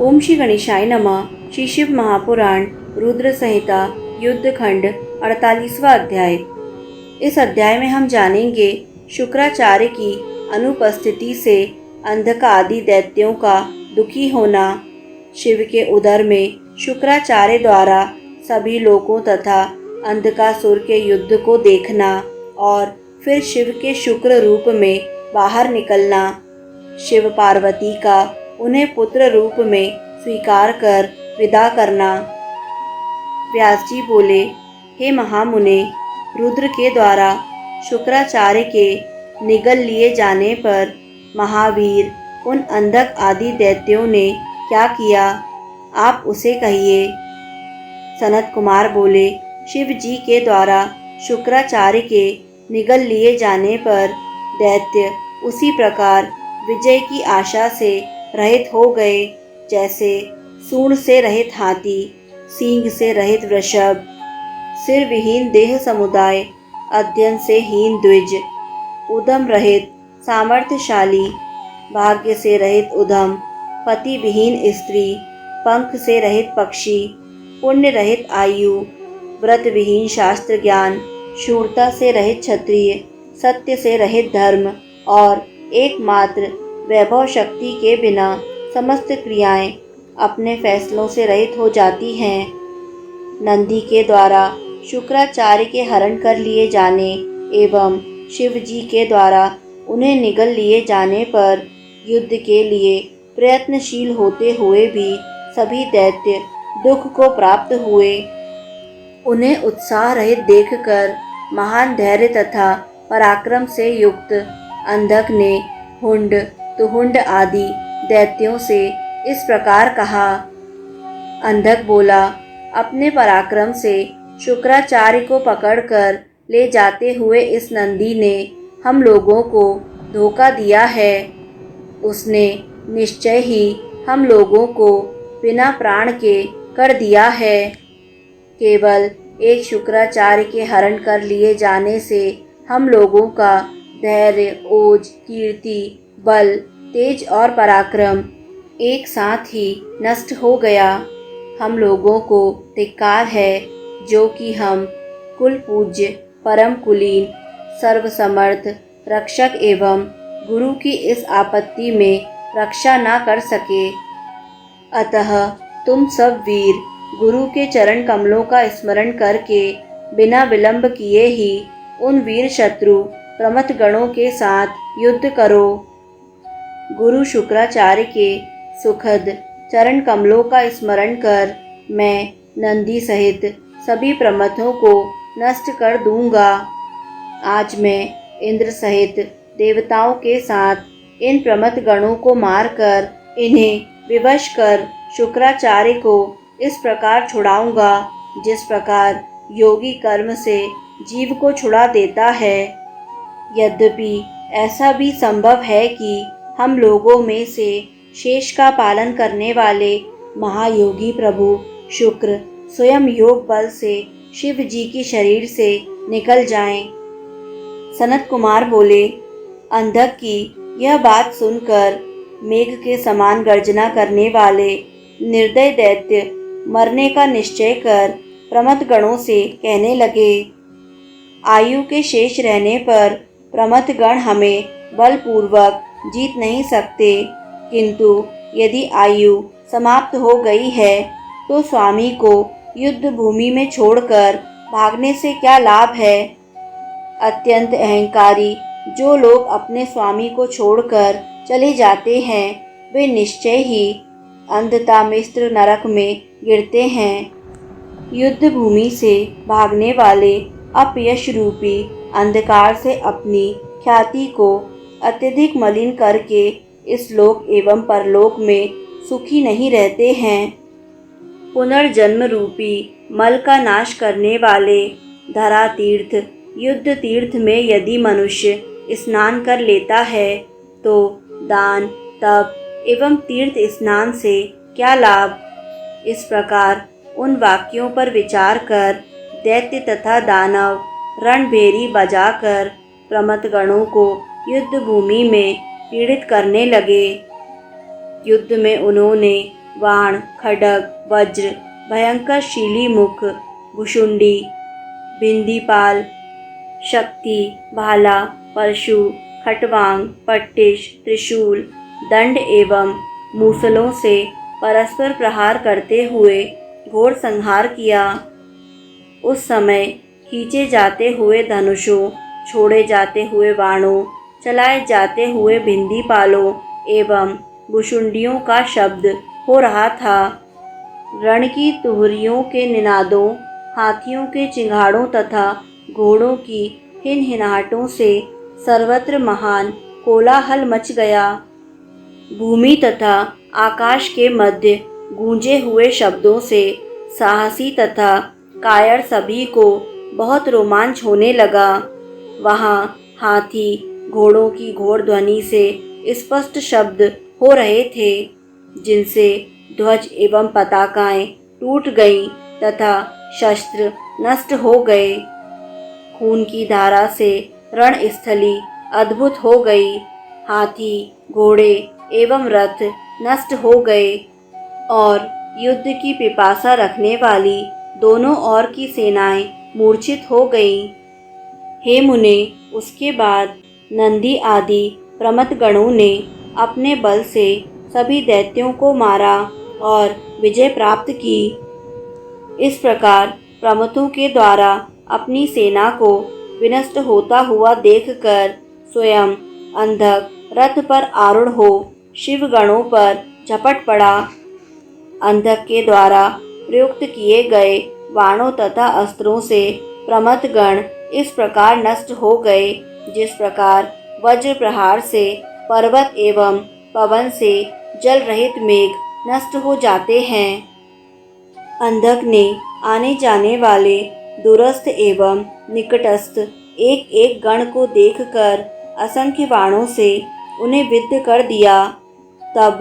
ओम श्री गणेशाय नमः। श्री शिव महापुराण रुद्र संहिता युद्धखंड 48वां अध्याय। इस अध्याय में हम जानेंगे शुक्राचार्य की अनुपस्थिति से अंधक आदि दैत्यों का दुखी होना, शिव के उदर में शुक्राचार्य द्वारा सभी लोगों तथा अंधकासुर के युद्ध को देखना और फिर शिव के शुक्र रूप में बाहर निकलना, शिव पार्वती का उन्हें पुत्र रूप में स्वीकार कर विदा करना। व्यास जी बोले, हे महामुने, रुद्र के द्वारा शुक्राचार्य के निगल लिए जाने पर महावीर उन अंधक आदि दैत्यों ने क्या किया, आप उसे कहिए। सनत कुमार बोले, शिव जी के द्वारा शुक्राचार्य के निगल लिए जाने पर दैत्य उसी प्रकार विजय की आशा से रहित हो गए जैसे सूंड से रहित हाथी, सींग से रहित वृषभ, सिर विहीन देह समुदाय, अध्ययन से हीन द्विज, उद्यम रहित सामर्थ्यशाली, भाग्य से रहित उद्यम, पति विहीन स्त्री, पंख से रहित पक्षी, पुण्य रहित आयु, व्रत विहीन शास्त्र ज्ञान, शूरता से रहित क्षत्रिय, सत्य से रहित धर्म और एकमात्र वैभव शक्ति के बिना समस्त क्रियाएं अपने फैसलों से रहित हो जाती हैं। नंदी के द्वारा शुक्राचार्य के हरण कर लिए जाने एवं शिव जी के द्वारा उन्हें निगल लिए जाने पर युद्ध के लिए प्रयत्नशील होते हुए भी सभी दैत्य दुख को प्राप्त हुए। उन्हें उत्साह रहित देखकर महान धैर्य तथा पराक्रम से युक्त अंधक ने हुंड तुहुंड आदि दैत्यों से इस प्रकार कहा। अंधक बोला, अपने पराक्रम से शुक्राचार्य को पकड़कर ले जाते हुए इस नंदी ने हम लोगों को धोखा दिया है। उसने निश्चय ही हम लोगों को बिना प्राण के कर दिया है। केवल एक शुक्राचार्य के हरण कर लिए जाने से हम लोगों का धैर्य, ओज, कीर्ति, बल, तेज और पराक्रम एक साथ ही नष्ट हो गया। हम लोगों को धिक्कार है जो कि हम कुल पूज्य, परम कुलीन, सर्वसमर्थ रक्षक एवं गुरु की इस आपत्ति में रक्षा न कर सके। अतः तुम सब वीर गुरु के चरण कमलों का स्मरण करके बिना विलंब किए ही उन वीर शत्रु प्रमथ गणों के साथ युद्ध करो। गुरु शुक्राचार्य के सुखद चरण कमलों का स्मरण कर मैं नंदी सहित सभी प्रमथों को नष्ट कर दूंगा। आज मैं इंद्र सहित देवताओं के साथ इन प्रमथ गणों को मारकर इन्हें विवश कर शुक्राचार्य को इस प्रकार छुड़ाऊंगा जिस प्रकार योगी कर्म से जीव को छुड़ा देता है। यद्यपि ऐसा भी संभव है कि हम लोगों में से शेष का पालन करने वाले महायोगी प्रभु शुक्र स्वयं योग बल से शिव जी की शरीर से निकल जाएं। सनत कुमार बोले, अंधक की यह बात सुनकर मेघ के समान गर्जना करने वाले निर्दय दैत्य मरने का निश्चय कर प्रमथ गणों से कहने लगे, आयु के शेष रहने पर प्रमथ गण हमें बलपूर्वक जीत नहीं सकते, किंतु यदि आयु समाप्त हो गई है तो स्वामी को युद्ध भूमि में छोड़कर भागने से क्या लाभ है। अत्यंत अहंकारी जो लोग अपने स्वामी को छोड़कर चले जाते हैं वे निश्चय ही अंधता मिश्र नरक में गिरते हैं। युद्ध भूमि से भागने वाले अपयश रूपी अंधकार से अपनी ख्याति को अत्यधिक मलिन करके इस लोक एवं परलोक में सुखी नहीं रहते हैं। पुनर्जन्म रूपी मल का नाश करने वाले धरा तीर्थ, युद्ध तीर्थ में यदि मनुष्य स्नान कर लेता है तो दान, तप एवं तीर्थ स्नान से क्या लाभ। इस प्रकार उन वाक्यों पर विचार कर दैत्य तथा दानव रणभेरी बजाकर प्रमथ गणों को युद्ध भूमि में पीड़ित करने लगे। युद्ध में उन्होंने बाण, खड्ग, वज्र, भयंकर शीली मुख, भुशुंडी, भिंदीपाल, शक्ति, भाला, परशु, खटवांग, पट्टिश, त्रिशूल, दंड एवं मूसलों से परस्पर प्रहार करते हुए घोर संहार किया। उस समय खींचे जाते हुए धनुषों, छोड़े जाते हुए बाणों, चलाए जाते हुए भिंदीपालों एवं भुशुंडियों का शब्द हो रहा था। रण की तुहरियों के निनादों, हाथियों के चिंगाड़ों तथा घोड़ों की हिनहिनाहटों से सर्वत्र महान कोलाहल मच गया। भूमि तथा आकाश के मध्य गूंजे हुए शब्दों से साहसी तथा कायर सभी को बहुत रोमांच होने लगा। वहाँ हाथी घोड़ों की घोर ध्वनि से स्पष्ट शब्द हो रहे थे, जिनसे ध्वज एवं पताकाएं टूट गईं तथा शस्त्र नष्ट हो गए। खून की धारा से रणस्थली अद्भुत हो गई। हाथी, घोड़े एवं रथ नष्ट हो गए और युद्ध की पिपासा रखने वाली दोनों ओर की सेनाएं मूर्छित हो गईं। हे मुने, उसके बाद नंदी आदि प्रमथ गणों ने अपने बल से सभी दैत्यों को मारा और विजय प्राप्त की। इस प्रकार प्रमथों के द्वारा अपनी सेना को विनष्ट होता हुआ देखकर स्वयं अंधक रथ पर आरूढ़ हो शिवगणों पर झपट पड़ा। अंधक के द्वारा प्रयुक्त किए गए बाणों तथा अस्त्रों से प्रमथगण इस प्रकार नष्ट हो गए, जिस प्रकार वज्र प्रहार से पर्वत एवं पवन से जल रहित मेघ नष्ट हो जाते हैं। अंधक ने आने जाने वाले दूरस्थ एवं निकटस्थ एक एक गण को देखकर असंख्य बाणों से उन्हें विद्ध कर दिया। तब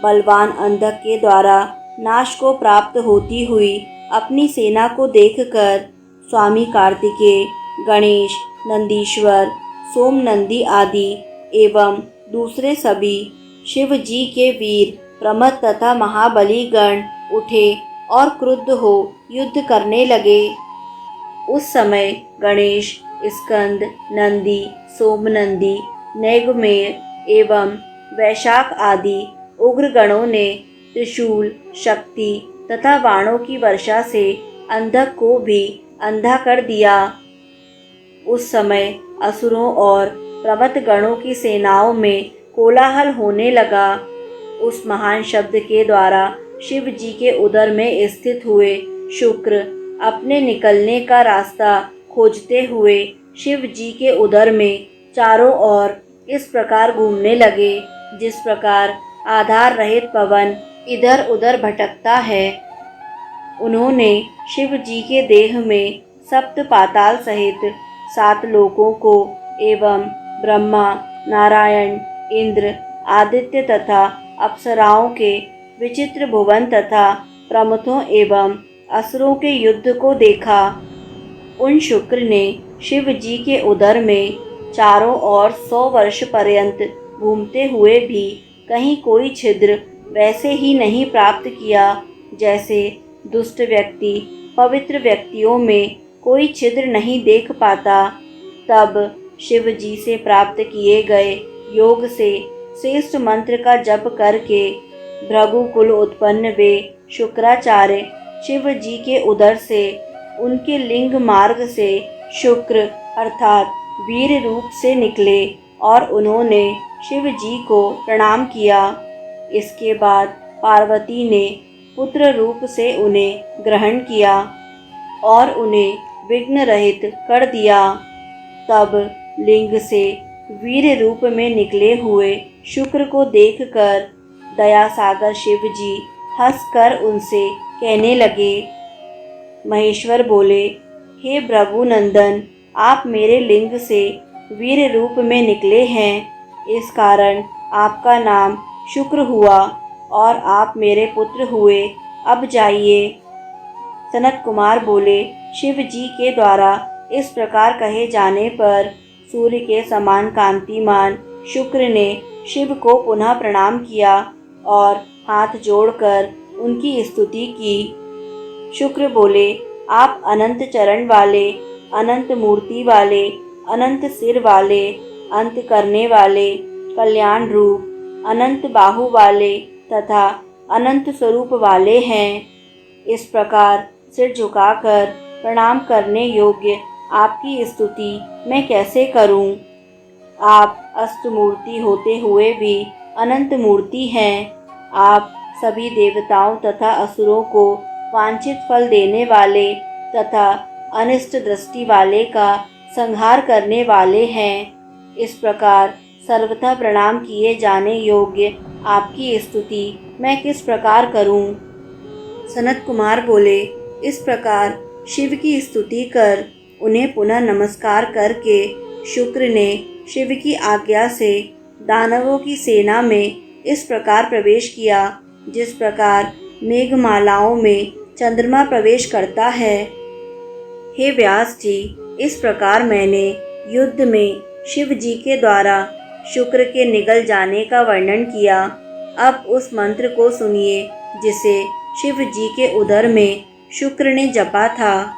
बलवान अंधक के द्वारा नाश को प्राप्त होती हुई अपनी सेना को देखकर स्वामी कार्तिकेय, गणेश, नंदीश्वर, सोमनंदी आदि एवं दूसरे सभी शिव जी के वीर प्रमथ तथा महाबली गण उठे और क्रुद्ध हो युद्ध करने लगे। उस समय गणेश, स्कंद, नंदी, सोमनंदी, नैगमेय एवं वैशाख आदि उग्र गणों ने त्रिशूल, शक्ति तथा बाणों की वर्षा से अंधक को भी अंधा कर दिया। उस समय असुरों और प्रमथ गणों की सेनाओं में कोलाहल होने लगा। उस महान शब्द के द्वारा शिव जी के उदर में स्थित हुए शुक्र अपने निकलने का रास्ता खोजते हुए शिव जी के उदर में चारों ओर इस प्रकार घूमने लगे, जिस प्रकार आधार रहित पवन इधर उधर भटकता है। उन्होंने शिव जी के देह में सप्त पाताल सहित 7 लोकों को एवं ब्रह्मा, नारायण, इंद्र, आदित्य तथा अप्सराओं के विचित्र भुवन तथा प्रमथों एवं असुरों के युद्ध को देखा। उन शुक्र ने शिव जी के उदर में चारों ओर 100 वर्ष पर्यंत घूमते हुए भी कहीं कोई छिद्र वैसे ही नहीं प्राप्त किया जैसे दुष्ट व्यक्ति पवित्र व्यक्तियों में कोई छिद्र नहीं देख पाता। तब शिव जी से प्राप्त किए गए योग से श्रेष्ठ मंत्र का जप करके भृगुकुल उत्पन्न वे शुक्राचार्य शिव जी के उदर से उनके लिंग मार्ग से शुक्र अर्थात वीर रूप से निकले और उन्होंने शिव जी को प्रणाम किया। इसके बाद पार्वती ने पुत्र रूप से उन्हें ग्रहण किया और उन्हें विघ्न रहित कर दिया। तब लिंग से वीर रूप में निकले हुए शुक्र को देखकर दया सागर शिव जी हंसकर उनसे कहने लगे। महेश्वर बोले, हे भृगुनंदन, आप मेरे लिंग से वीर रूप में निकले हैं, इस कारण आपका नाम शुक्र हुआ और आप मेरे पुत्र हुए। अब जाइए। सनत कुमार बोले, शिव जी के द्वारा इस प्रकार कहे जाने पर सूर्य के समान कांतिमान शुक्र ने शिव को पुनः प्रणाम किया और हाथ जोड़कर उनकी स्तुति की। शुक्र बोले, आप अनंत चरण वाले, अनंत मूर्ति वाले, अनंत सिर वाले, अंत करने वाले, कल्याण रूप, अनंत बाहु वाले तथा अनंत स्वरूप वाले हैं। इस प्रकार सिर झुकाकर प्रणाम करने योग्य आपकी स्तुति मैं कैसे करूं? आप अष्टमूर्ति होते हुए भी अनंत मूर्ति हैं। आप सभी देवताओं तथा असुरों को वांछित फल देने वाले तथा अनिष्ट दृष्टि वाले का संहार करने वाले हैं। इस प्रकार सर्वथा प्रणाम किए जाने योग्य आपकी स्तुति मैं किस प्रकार करूं? सनत कुमार बोले, इस प्रकार शिव की स्तुति कर उन्हें पुनः नमस्कार करके शुक्र ने शिव की आज्ञा से दानवों की सेना में इस प्रकार प्रवेश किया जिस प्रकार मेघमालाओं में चंद्रमा प्रवेश करता है। हे व्यास जी, इस प्रकार मैंने युद्ध में शिव जी के द्वारा शुक्र के निगल जाने का वर्णन किया। अब उस मंत्र को सुनिए जिसे शिव जी के उदर में शुक्र ने जपा था।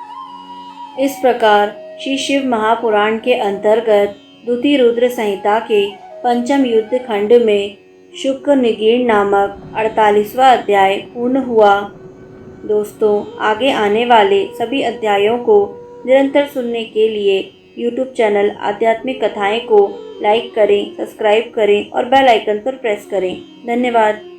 इस प्रकार श्री शिव महापुराण के अंतर्गत द्वितीय रुद्र संहिता के पंचम युद्ध खंड में शुक्र निगीर्ण नामक 48वां अध्याय पूर्ण हुआ। दोस्तों, आगे आने वाले सभी अध्यायों को निरंतर सुनने के लिए YouTube चैनल आध्यात्मिक कथाएं को लाइक करें, सब्सक्राइब करें और बेल आइकन पर प्रेस करें। धन्यवाद।